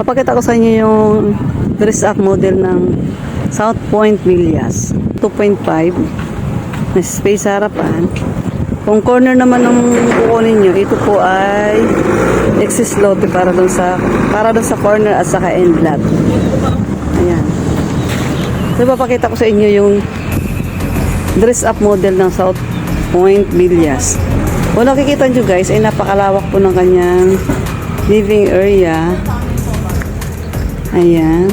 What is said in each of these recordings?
Papakita ko sa inyo yung dress up model ng South Point Villas. 2.5 na space sa harapan. Kung corner naman ng kukunin nyo, ito po ay excess lote para doon sa corner at saka end lot. Ayan. So, papakita ko sa inyo yung dress up model ng South Point Villas. Kung nakikita nyo guys, ay napakalawak po ng kanyang living area. Ayan.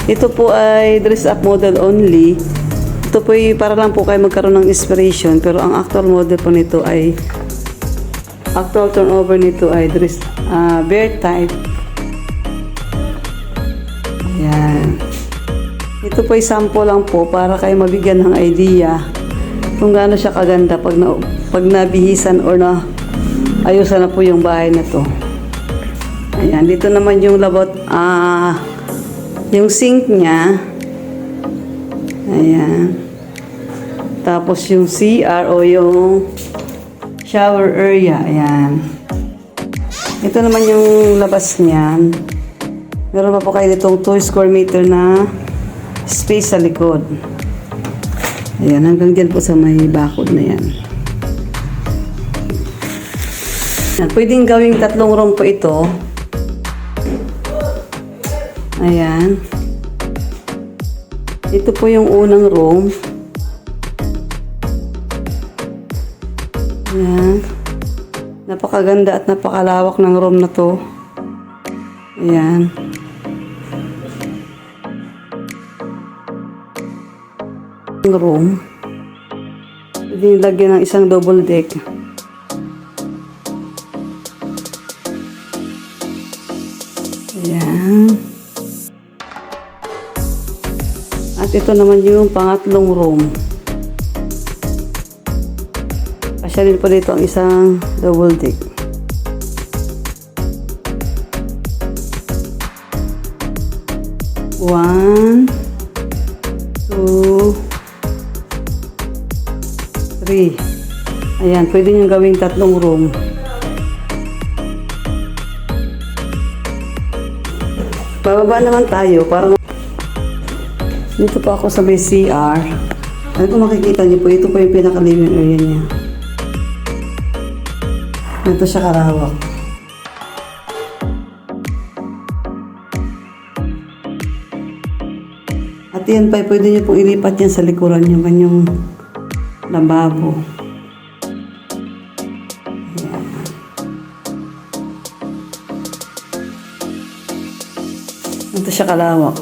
Ito po ay dress up model only. Ito po ay para lang po kayo magkaroon ng inspiration. Pero ang actual model po nito ay actual turnover nito ay bear type. Ayan. Ito po ay sample lang po para kayo mabigyan ng idea kung gaano siya kaganda pag nabihisan or na ayusan na po yung bahay na to. Ayan, dito naman yung yung sink niya. Ayan. Tapos yung CR o yung shower area. Ayan. Ito naman yung labas niyan. Meron pa po kayo ditong 2 square meter na space sa likod. Ayan, hanggang dyan po sa may bakod na yan. Ayan, pwedeng gawing 3 room po ito. Ayan. Ito po yung unang room. Ayan. Napakaganda at napakalawak ng room na to. Ayan. Room. Pwede lagyan ng isang double deck. Ayan. At ito naman yung pangatlong room. Kasya din po dito ang isang double deck. One, two, 3. Ayan, pwede nyo gawing 3 room. Bababa naman tayo para dito po ako sa may CR. Ano kung makikita nyo po, ito po yung pinaka-living area niya. Ito siya kalawak. At yan pa, pwede nyo pong ilipat yan sa likuran yung kanyang lababo. Ayan. Ito siya kalawak.